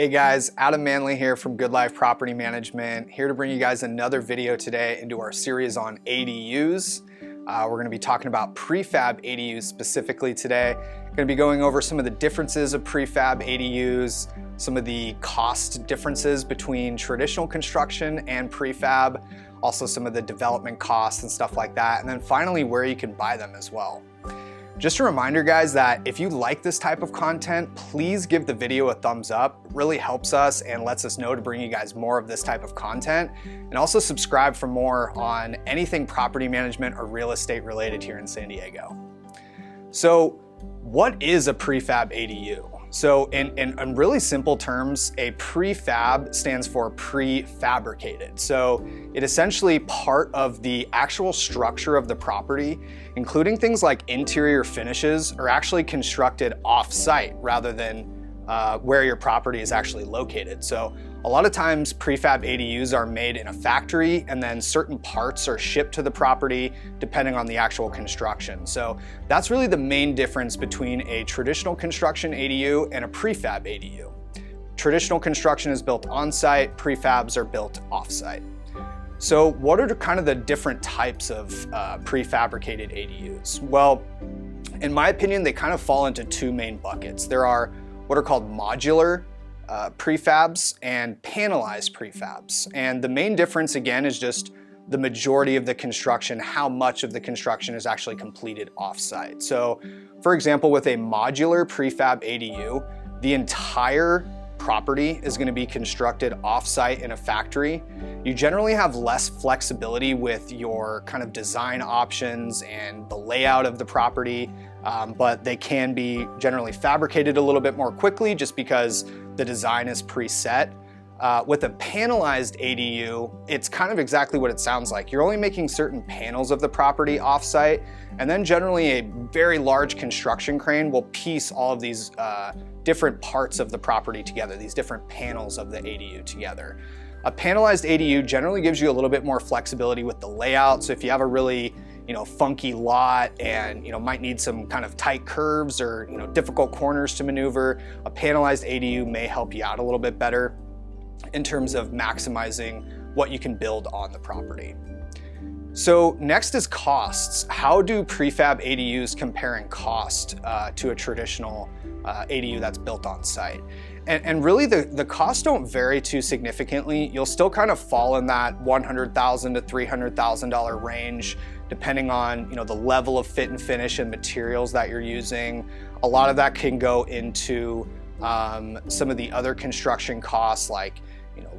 Hey guys, Adam Manley here from Good Life Property Management, here to bring you guys another video today into our series on ADUs. We're going to be talking about prefab ADUs specifically today. Going to be going over some of the differences of prefab ADUs, some of the cost differences between traditional construction and prefab, also some of the development costs and stuff like that, and then finally where you can buy them as well. Just a reminder guys that if you like this type of content, please give the video a thumbs up. It really helps us and lets us know to bring you guys more of this type of content. And also subscribe for more on anything property management or real estate related here in San Diego. So what is a prefab ADU? So in really simple terms, a prefab stands for prefabricated. So it essentially part of the actual structure of the property, including things like interior finishes, are actually constructed off-site rather than where your property is actually located. So a lot of times prefab ADUs are made in a factory and then certain parts are shipped to the property depending on the actual construction. So that's really the main difference between a traditional construction ADU and a prefab ADU. Traditional construction is built on-site, prefabs are built off-site. So what are kind of the different types of prefabricated ADUs? Well, in my opinion, they kind of fall into two main buckets. There are what are called modular prefabs and panelized prefabs. And the main difference again is just the majority of the construction, how much of the construction is actually completed off-site. So for example, with a modular prefab ADU, the entire property is going to be constructed off-site in a factory. You generally have less flexibility with your kind of design options and the layout of the property, but they can be generally fabricated a little bit more quickly just because the design is preset. With a panelized ADU, it's kind of exactly what it sounds like. You're only making certain panels of the property off-site, and then generally a very large construction crane will piece all of these different parts of the property together, these different panels of the ADU together. A panelized ADU generally gives you a little bit more flexibility with the layout. So if you have a really funky lot and might need some kind of tight curves or difficult corners to maneuver, a panelized ADU may help you out a little bit better in terms of maximizing what you can build on the property. So next is costs. How do prefab ADUs compare in cost to a traditional ADU that's built on site? And really the costs don't vary too significantly. You'll still kind of fall in that $100,000 to $300,000 range, depending on the level of fit and finish and materials that you're using. A lot of that can go into some of the other construction costs like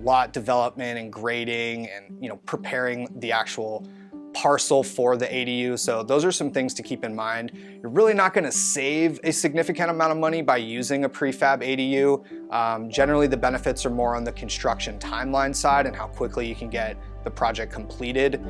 lot development and grading and preparing the actual parcel for the ADU. So those are some things to keep in mind. You're really not going to save a significant amount of money by using a prefab ADU. Generally the benefits are more on the construction timeline side and how quickly you can get the project completed.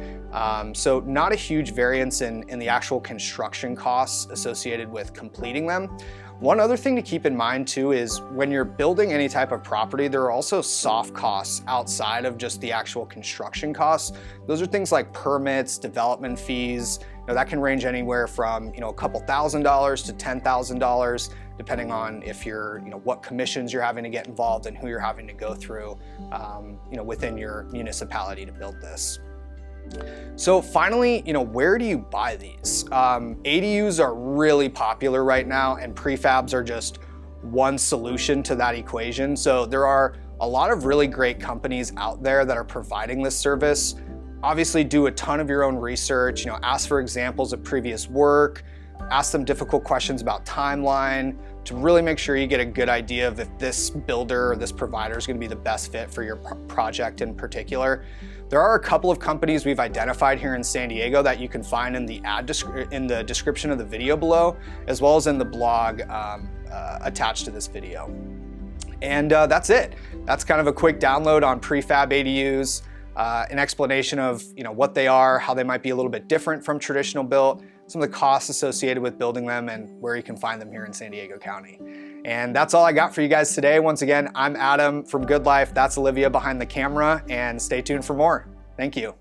So not a huge variance in the actual construction costs associated with completing them. One other thing to keep in mind too is when you're building any type of property, there are also soft costs outside of just the actual construction costs. Those are things like permits, development fees. That can range anywhere from a couple $1,000s to $10,000, depending on if you're what commissions you're having to get involved and who you're having to go through within your municipality to build this. So finally, where do you buy these? ADUs are really popular right now, and prefabs are just one solution to that equation. So there are a lot of really great companies out there that are providing this service. Obviously, do a ton of your own research, ask for examples of previous work, ask them difficult questions about timeline to really make sure you get a good idea of if this builder or this provider is going to be the best fit for your project in particular. There are a couple of companies we've identified here in San Diego that you can find in the description of the video below, as well as in the blog attached to this video. And that's it. That's kind of a quick download on prefab ADUs, an explanation of what they are, how they might be a little bit different from traditional built, some of the costs associated with building them, and where you can find them here in San Diego County. And that's all I got for you guys today. Once again, I'm Adam from Good Life. That's Olivia behind the camera, and stay tuned for more. Thank you.